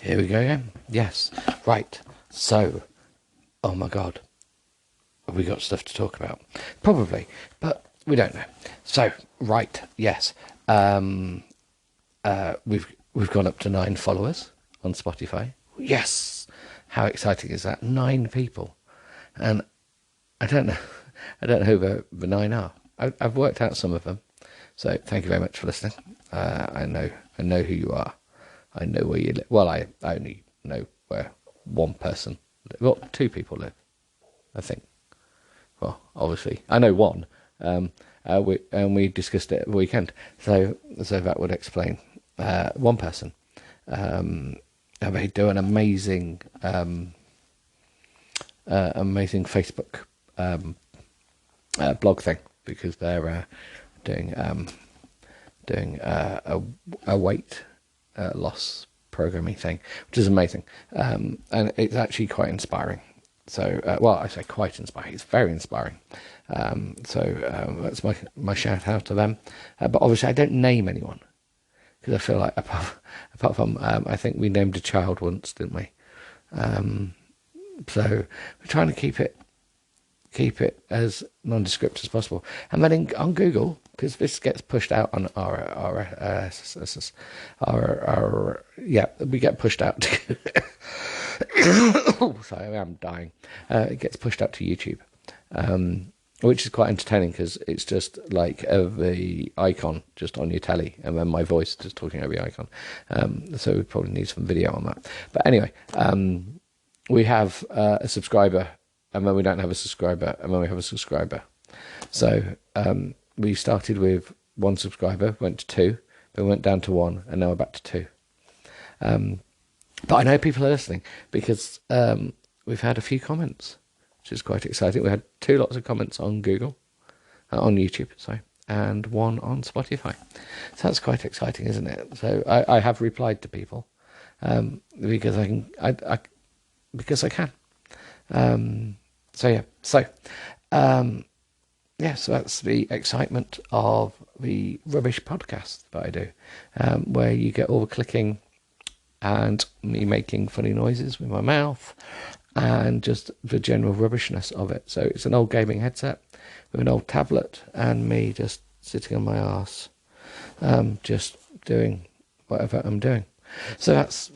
Here we go again. Yes. Right. So, oh my God. Have we got stuff to talk about? Probably, but we don't know. So, right. Yes. We've gone up to 9 followers on Spotify. Yes. How exciting is that? 9 people. And I don't know. I don't know who the 9 are. I've worked out some of them. So thank you very much for listening. I know who you are. I know where you live. Well, I only know where one person, well, 2 people live, I think. Well, obviously, I know one. We discussed it at the weekend. So that would explain one person. They do an amazing Facebook blog thing, because they're doing a weight loss programming thing, which is amazing, and it's actually quite inspiring. So, well, I say quite inspiring. It's very inspiring. That's my shout out to them. But obviously, I don't name anyone, because I feel like apart from I think we named a child once, didn't we? So we're trying to keep it as nondescript as possible. And then on Google, because this gets pushed out on we get pushed out to oh, sorry, I'm dying. It gets pushed out to YouTube, which is quite entertaining, because it's just like the icon just on your telly, and then my voice just talking over the icon. So we probably need some video on that. But anyway, we have a subscriber, and then we don't have a subscriber, and then we have a subscriber. So we started with 1 subscriber, went to 2, then went down to 1, and now we're back to 2. But I know people are listening, because we've had a few comments, which is quite exciting. We had 2 lots of comments on on YouTube, sorry, and 1 on Spotify. So that's quite exciting, isn't it? So I have replied to people because because I can. So that's the excitement of the rubbish podcast that I do, where you get all the clicking and me making funny noises with my mouth and just the general rubbishness of it. So it's an old gaming headset with an old tablet and me just sitting on my arse, just doing whatever I'm doing. So that's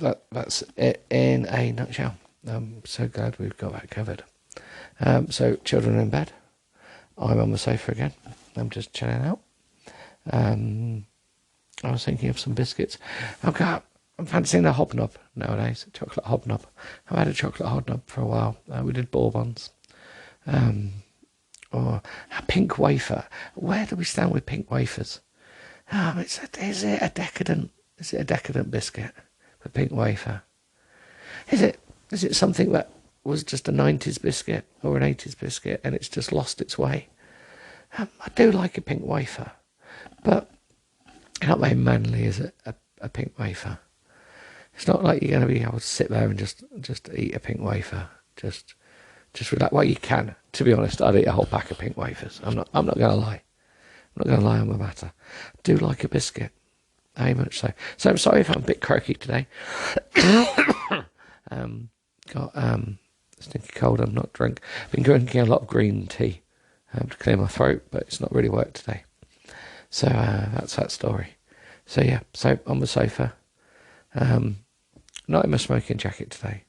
it in a nutshell. I'm so glad we've got that covered. So children are in bed. I'm on the sofa again. I'm just chilling out. I was thinking of some biscuits. I'm fancying a hobnob nowadays, a chocolate hobnob. I've had a chocolate hobnob for a while. We did bourbons. Or a pink wafer. Where do we stand with pink wafers? Is it a decadent biscuit? The pink wafer. Is it something that was just a 90s biscuit or an 80s biscuit and it's just lost its way? I do like a pink wafer, but not very manly, is it? A pink wafer. It's not like you're going to be able to sit there and just eat a pink wafer. Just relax. Well, you can. To be honest, I'd eat a whole pack of pink wafers. I'm not going to lie. I'm not going to lie on the matter. I do like a biscuit. Very much so. So I'm sorry if I'm a bit croaky today. Got stinky cold. I'm not drunk. Been drinking a lot of green tea to clear my throat, but it's not really worked today. So that's that story. So yeah, so on the sofa. Not in my smoking jacket today,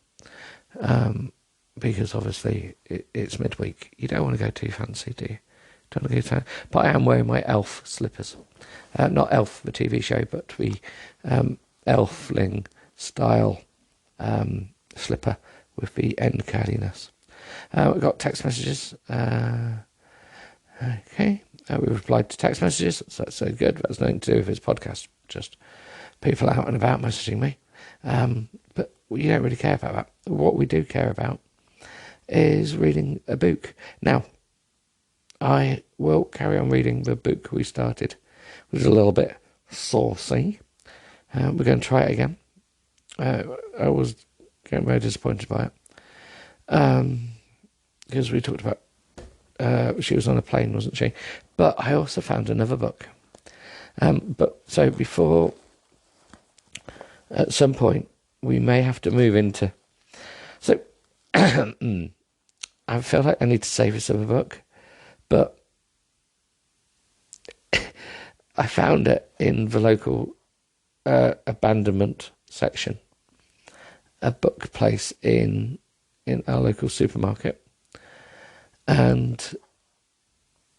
because obviously it's midweek. You don't want to go too fancy, do you? Don't want to go too. But I am wearing my Elf slippers. Not Elf, the TV show, but the Elfling style slipper with the end curliness. We've got text messages. Okay. We replied to text messages. So that's so good. That's nothing to do with his podcast. Just people out and about messaging me. But you don't really care about that. What we do care about is reading a book. Now, I will carry on reading the book we started, which is a little bit saucy. We're going to try it again. I was getting very disappointed by it. Because we talked about she was on a plane, wasn't she? But I also found another book. So before, at some point, we may have to move into. So I feel like I need to save this other book, but I found it in the local abandonment section, a book place in our local supermarket, and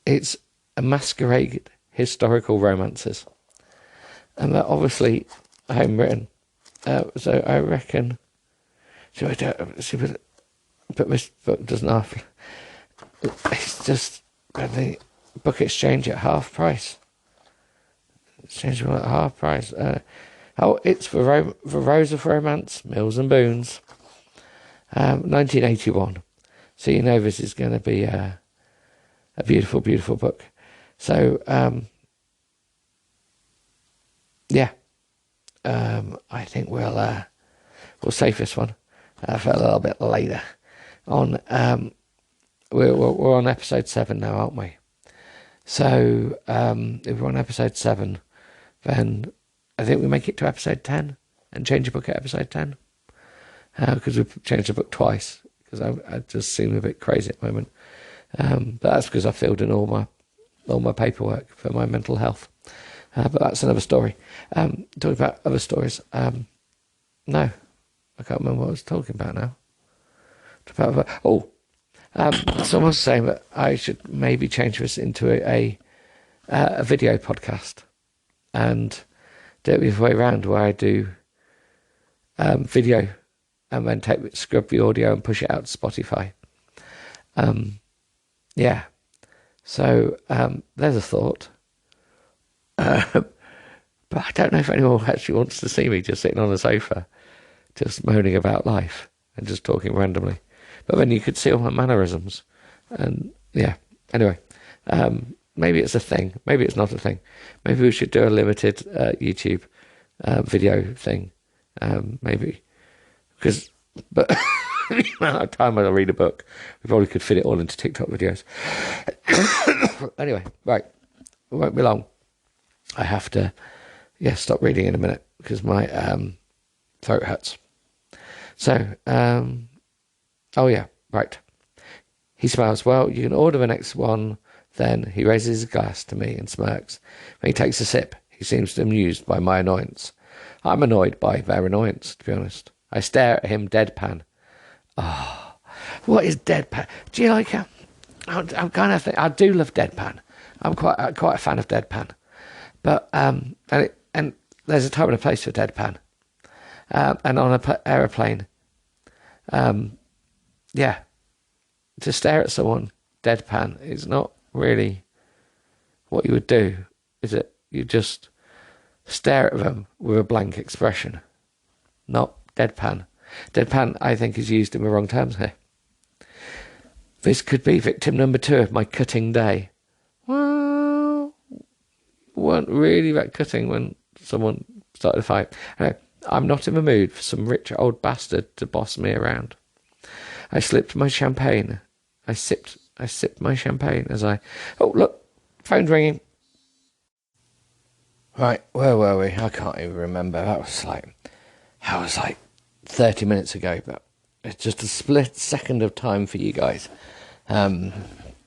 it's a masquerade historical romances, and they're obviously home-written. So I reckon, but this book doesn't have. It's just the book exchange at half price. Exchangeable at half price. It's the Rose of Romance, Mills and Boons, 1981. So you know this is going to be a beautiful, beautiful book. So I think we'll save this one for a little bit later on. We're on episode 7 now, aren't we? So if we're on episode 7, then I think we make it to episode 10 and change the book at episode 10, because we've changed the book twice, because I just seem a bit crazy at the moment. But that's because I filled in all my paperwork for my mental health. But that's another story. Talking about other stories. No, I can't remember what I was talking about now. Someone was saying that I should maybe change this into a video podcast and do it the other way around, where I do video and then scrub the audio and push it out to Spotify. Yeah. So there's a thought. But I don't know if anyone actually wants to see me just sitting on a sofa, just moaning about life and just talking randomly. But then you could see all my mannerisms. And yeah, anyway, maybe it's a thing. Maybe it's not a thing. Maybe we should do a limited YouTube video thing. Maybe. But the amount of time I read a book, we probably could fit it all into TikTok videos. Anyway, right. It won't be long. I have to, stop reading in a minute because my throat hurts. So, right. He smiles. Well, you can order the next one. Then he raises his glass to me and smirks. When he takes a sip, he seems amused by my annoyance. I'm annoyed by their annoyance, to be honest. I stare at him deadpan. Oh, what is deadpan? Do you like it? I'm kind of I do love deadpan. I'm quite a fan of deadpan. But and there's a time and a place for deadpan. And on an aeroplane, to stare at someone deadpan is not really what you would do, is it? You just stare at them with a blank expression, not deadpan. Deadpan, I think, is used in the wrong terms here. This could be victim number 2 of my cutting day. Well, weren't really that cutting when someone started a fight. Anyway, I'm not in the mood for some rich old bastard to boss me around. I sipped my champagne as I... Oh, look, phone's ringing. Right, where were we? I can't even remember. That was like 30 minutes ago, but it's just a split second of time for you guys,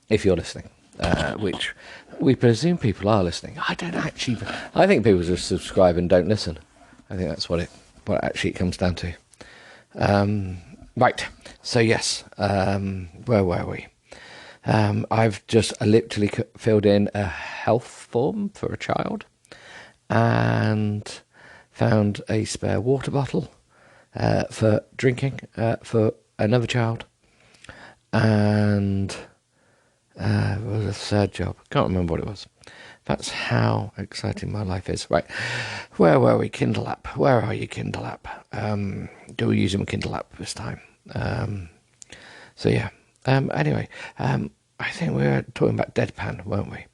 if you're listening, which we presume people are listening. I don't actually... I think people just subscribe and don't listen. I think that's what it actually comes down to. Right, so yes, where were we? I've just literally filled in a health form for a child and found a spare water bottle for drinking for another child, and it was a third job. Can't remember what it was. That's how exciting my life is. Right, where were we? Kindle app. Where are you, Kindle app? Do we use a Kindle app this time? Anyway, I think we were talking about deadpan, weren't we?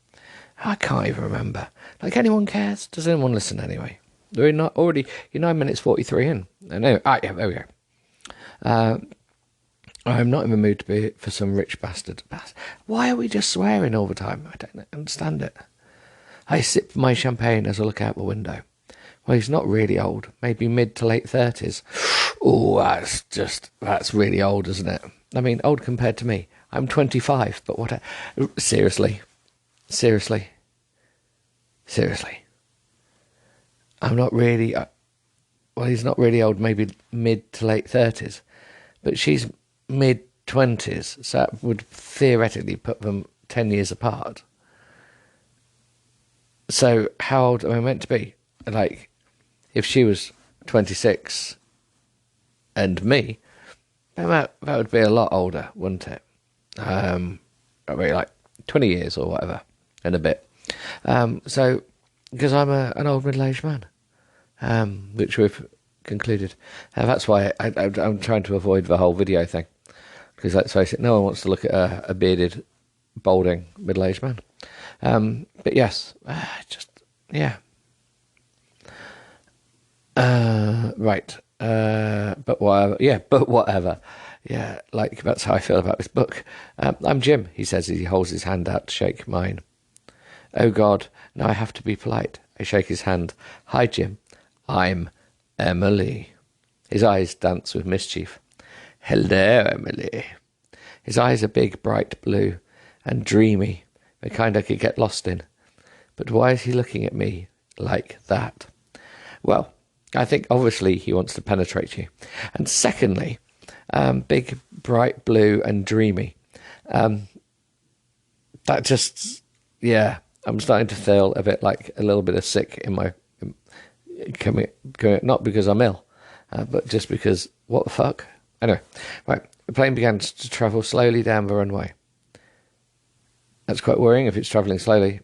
I can't even remember. Like, anyone cares? Does anyone listen anyway? We're not already... You're 9 minutes 43 in. Anyway, there we go. I'm not in the mood to be for some rich bastard. Why are we just swearing all the time? I don't understand it. I sip my champagne as I look out the window. Well, he's not really old. Maybe mid to late 30s. Oh, that's really old, isn't it? I mean, old compared to me. I'm 25, but what? Seriously. Seriously. Seriously. I'm not really... well, he's not really old, maybe mid to late 30s. But she's mid-20s, so that would theoretically put them 10 years apart. So how old am I meant to be? Like, if she was 26 and me, that would be a lot older, wouldn't it? That'd be like 20 years or whatever, and a bit. So, because I'm an old middle-aged man, which we've concluded. That's why I'm trying to avoid the whole video thing. Because let's face it, no one wants to look at a bearded, balding, middle-aged man. But yes, yeah. Right. But whatever. Yeah, but whatever. Yeah, like, that's how I feel about this book. I'm Jim, he says as he holds his hand out to shake mine. Oh, God, now I have to be polite. I shake his hand. Hi, Jim. I'm Emily. His eyes dance with mischief. Hello, Emily. His eyes are big, bright blue, and dreamy, the kind I could get lost in. But why is he looking at me like that? Well, I think obviously he wants to penetrate you. And secondly, big, bright blue and dreamy. That just, yeah, I'm starting to feel a bit like a little bit of sick in my, not because I'm ill, but just because, what the fuck? Anyway, right, the plane began to travel slowly down the runway. That's quite worrying if it's travelling slowly.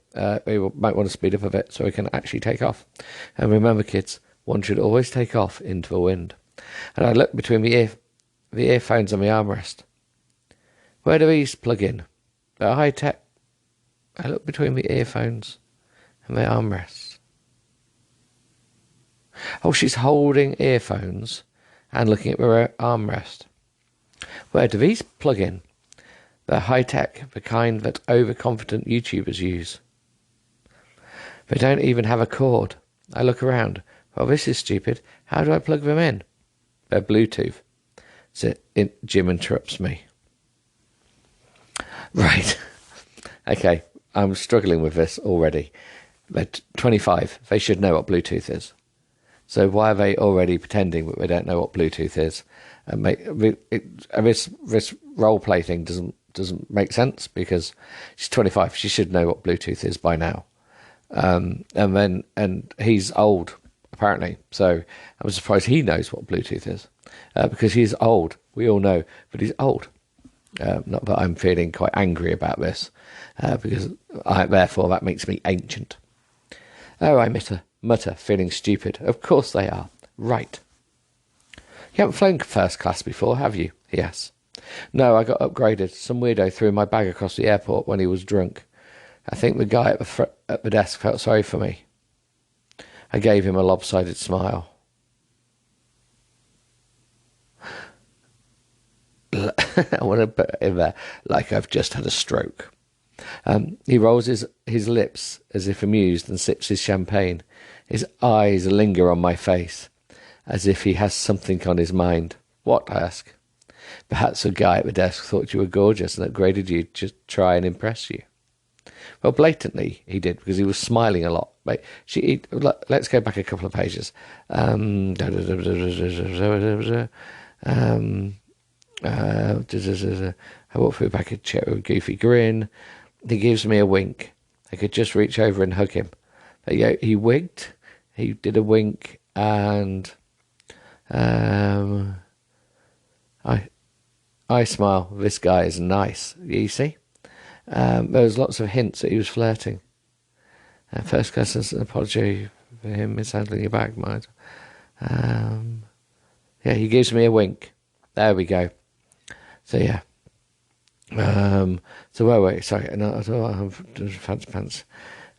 We might want to speed up a bit so we can actually take off. And remember, kids, one should always take off into the wind. And I looked between the earphones on the armrest. Where do these plug in? They're high tech. I looked between the earphones and the armrests. Oh, she's holding earphones and looking at her armrest. Where do these plug in? They're high-tech, the kind that overconfident YouTubers use. They don't even have a cord. I look around. Well, this is stupid. How do I plug them in? They're Bluetooth. So Jim interrupts me. Right. Okay, I'm struggling with this already. They're 25. They should know what Bluetooth is. So why are they already pretending that they don't know what Bluetooth is? And this role play thing doesn't make sense because she's 25. She should know what Bluetooth is by now. And he's old apparently. So I'm surprised he knows what Bluetooth is because he's old. We all know, but he's old. Not that I'm feeling quite angry about this because therefore that makes me ancient. Oh, I mutter, feeling stupid. Of course they are. Right. You haven't flown first class before, have you? Yes. No, I got upgraded. Some weirdo threw my bag across the airport when he was drunk. I think the guy at the desk felt sorry for me. I gave him a lopsided smile. I want to put it in there like I've just had a stroke. He rolls his lips as if amused and sips his champagne. His eyes linger on my face, as if he has something on his mind. What? I ask. Perhaps the guy at the desk thought you were gorgeous and upgraded you to try and impress you. Well, blatantly he did, because he was smiling a lot. Let's go back a couple of pages. I walk through back a chair with a goofy grin. He gives me a wink. I could just reach over and hug him. But yeah, he winked. He did a wink, and I smile. This guy is nice. You see, there was lots of hints that he was flirting. First class is an apology for him mishandling your bag, mind. Yeah, he gives me a wink. There we go. So yeah. So wait. Sorry. No, fancy pants.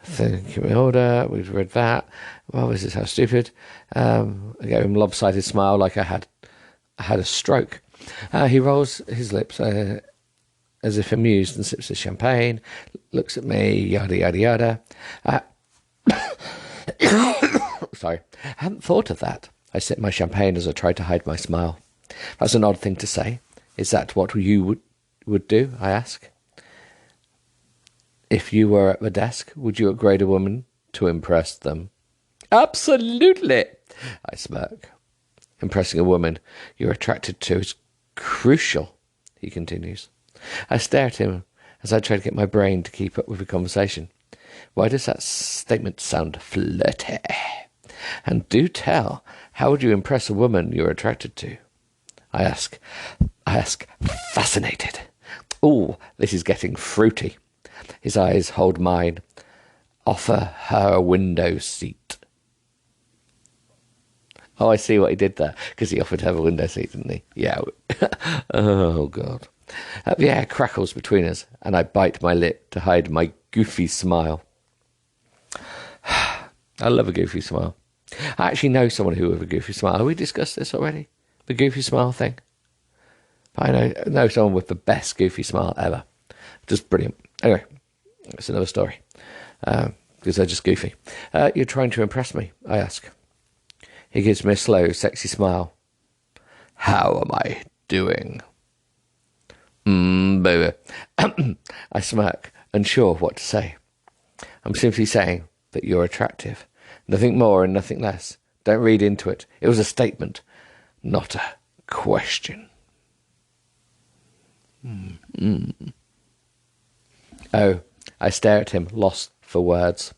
Thank you, order. We've read that. Well, this is how stupid. I gave him a lopsided smile like I had a stroke. He rolls his lips as if amused and sips his champagne. Looks at me. Yada yada yada. sorry. I hadn't thought of that. I sipped my champagne as I tried to hide my smile. That's an odd thing to say. Is that what you would do? I ask. If you were at the desk, would you upgrade a woman to impress them? Absolutely, I smirk. Impressing a woman you're attracted to is crucial, he continues. I stare at him as I try to get my brain to keep up with the conversation. Why does that statement sound flirty? And do tell, how would you impress a woman you're attracted to? I ask, fascinated. Ooh, this is getting fruity. His eyes hold mine. Offer her a window seat. Oh, I see what he did there, because he offered her a window seat, didn't he? Yeah. Oh, God. The air crackles between us, and I bite my lip to hide my goofy smile. I love a goofy smile. I actually know someone who has a goofy smile. Have we discussed this already? The goofy smile thing? I know someone with the best goofy smile ever. Just brilliant. Anyway, that's another story. Because they're just goofy. You're trying to impress me, I ask. He gives me a slow, sexy smile. How am I doing? Baby. I smirk, unsure what to say. I'm simply saying that you're attractive. Nothing more and nothing less. Don't read into it. It was a statement, not a question. Oh, I stare at him, lost for words.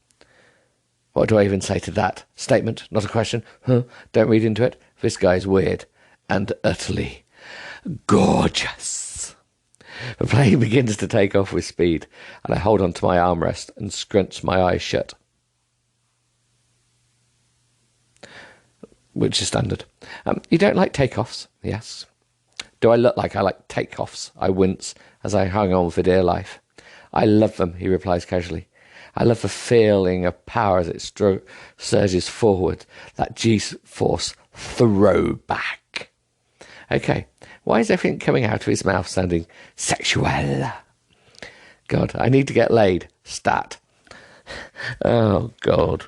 What do I even say to that? Statement, not a question. Huh? Don't read into it. This guy's weird and utterly gorgeous. The plane begins to take off with speed, and I hold on to my armrest and scrunch my eyes shut. Which is standard. You don't like takeoffs? Yes. Do I look like I like takeoffs? I wince as I hang on for dear life. I love them, he replies casually. I love the feeling of power as it surges forward, that G-force throwback. Okay, why is everything coming out of his mouth sounding sexual? God, I need to get laid. Stat. Oh, God.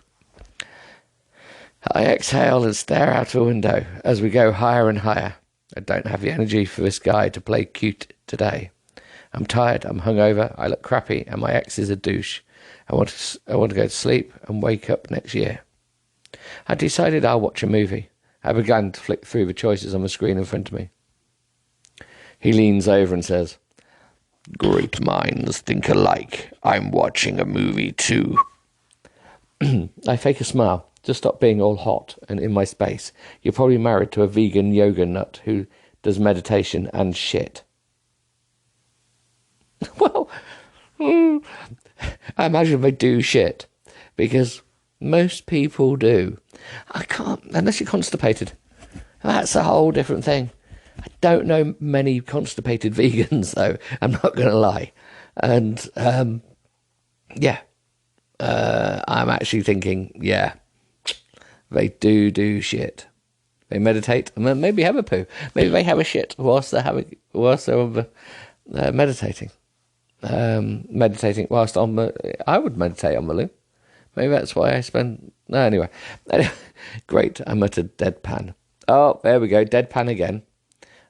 I exhale and stare out the window as we go higher and higher. I don't have the energy for this guy to play cute today. I'm tired, I'm hungover, I look crappy, and my ex is a douche. I want to go to sleep and wake up next year. I decided I'll watch a movie. I began to flick through the choices on the screen in front of me. He leans over and says, Great minds think alike. I'm watching a movie too. I fake a smile. Just stop being all hot and in my space. You're probably married to a vegan yoga nut who does meditation and shit. Well, I imagine they do shit, because most people do. I can't, unless you're constipated. That's a whole different thing. I don't know many constipated vegans, though. I'm not going to lie. And, yeah. I'm actually thinking, yeah, they do shit. They meditate and maybe have a poo. Maybe they have a shit whilst they're meditating. Meditating whilst on the... I would meditate on the loo. Maybe that's why I spend... No, anyway. Great, I muttered deadpan. Oh, there we go, deadpan again.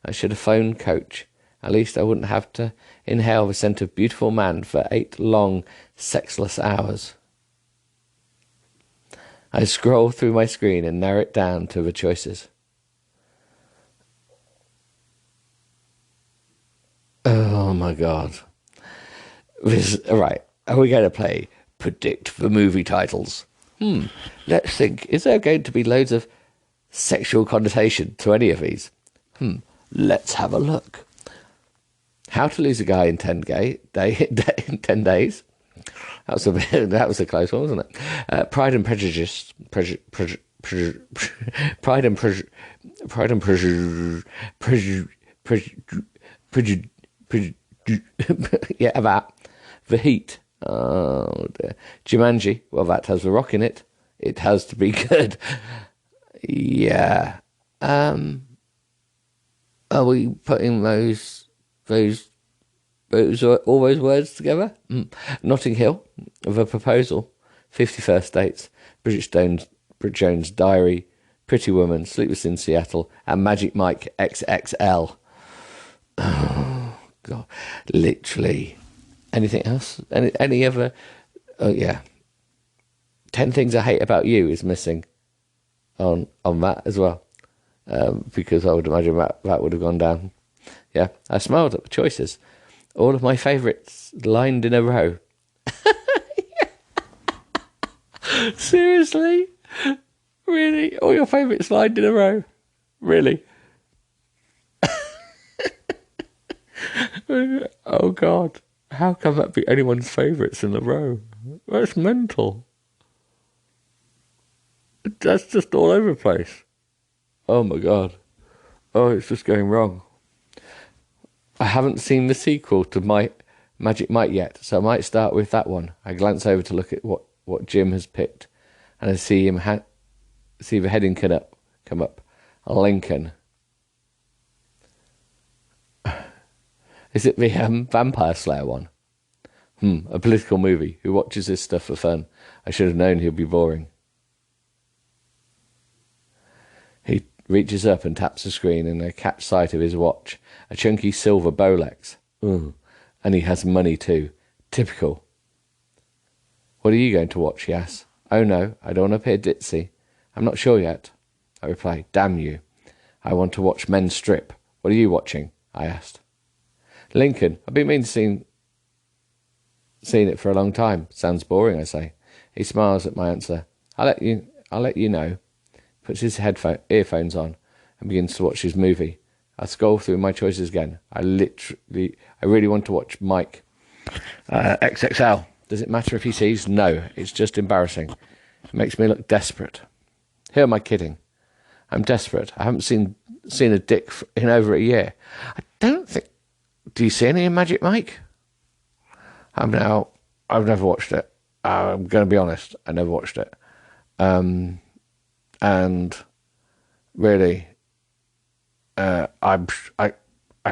I should have phoned Coach. At least I wouldn't have to inhale the scent of beautiful man for 8 long, sexless hours. I scroll through my screen and narrow it down to the choices. Oh my God. Right, are we going to play Predict the Movie Titles? Let's think. Is there going to be loads of sexual connotation to any of these? Let's have a look. How to Lose a Guy in 10 days. That was a close one, wasn't it? Pride and Prejudice. Pride and Prejudice. Yeah, that. The Heat. Oh, dear. Jumanji. Well, that has The Rock in it. It has to be good. Yeah. Are we putting those all those words together? Notting Hill, The Proposal, 50 First Dates, Bridget Desperate Jones Diary, Pretty Woman, Sleepless in Seattle, and Magic Mike XXL. Oh, God. Literally. Anything else? Any other? Oh, yeah. 10 Things I Hate About You is missing on that as well. Because I would imagine that would have gone down. Yeah, I smiled at the choices. All of my favourites lined in a row. Seriously? Really? All your favourites lined in a row? Really? Oh, God. How can that be anyone's favourites in a row? That's mental. That's just all over the place. Oh, my God. Oh, it's just going wrong. I haven't seen the sequel to Magic Mike yet, so I might start with that one. I glance over to look at what Jim has picked, and I see him see the heading come up. Lincoln. Is it the Vampire Slayer one? A political movie. Who watches this stuff for fun? I should have known he'd be boring. He reaches up and taps the screen, and I catch sight of his watch, a chunky silver Bolex. And he has money too. Typical. What are you going to watch, he asks. Oh no, I don't want to appear ditzy. I'm not sure yet. I reply, damn you. I want to watch men strip. What are you watching? I asked. Lincoln. I've been meaning to seen it for a long time. Sounds boring, I say. He smiles at my answer. I'll let you know. Puts his earphones on and begins to watch his movie. I scroll through my choices again. I really want to watch Mike XXL. Does it matter if he sees? No, it's just embarrassing. It makes me look desperate. Who am I kidding? I'm desperate. I haven't seen a dick in over a year. I don't think... Do you see any in Magic Mike? I've never watched it. I'm going to be honest. I never watched it. And really, I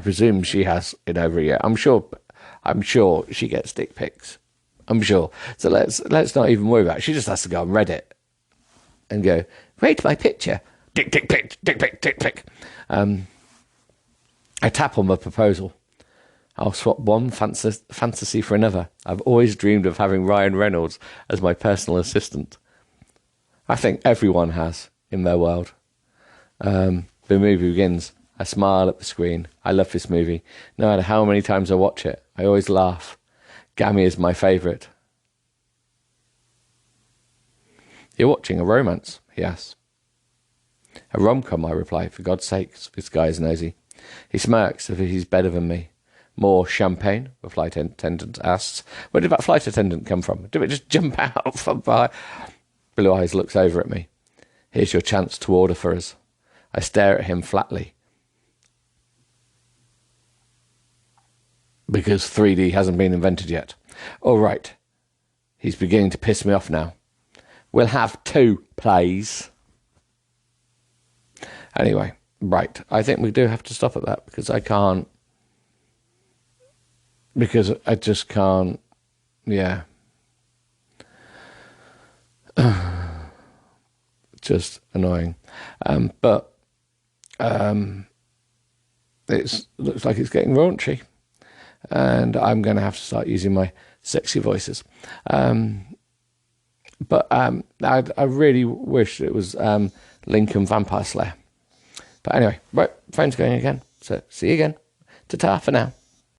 presume she has in over a year. I'm sure she gets dick pics. I'm sure. So let's not even worry about it. She just has to go on Reddit and go, rate my picture. Dick pic, dick pic, dick pic. I tap on the proposal. I'll swap one fantasy for another. I've always dreamed of having Ryan Reynolds as my personal assistant. I think everyone has in their world. The movie begins. I smile at the screen. I love this movie. No matter how many times I watch it, I always laugh. Gammy is my favourite. You're watching a romance, he asks. A rom-com, I reply. For God's sake, this guy is nosy. He smirks as if he's better than me. More champagne? The flight attendant asks. Where did that flight attendant come from? Did it just jump out from behind? Blue Eyes looks over at me. Here's your chance to order for us. I stare at him flatly. Because 3D hasn't been invented yet. All right. He's beginning to piss me off now. We'll have 2, please. Anyway, right. I think we do have to stop at that because I can't. Because I just can't. Yeah. Just annoying. But it looks like it's getting raunchy. And I'm going to have to start using my sexy voices. But I really wish it was Lincoln Vampire Slayer. But anyway, right, phone's going again. So see you again. Ta-ta for now.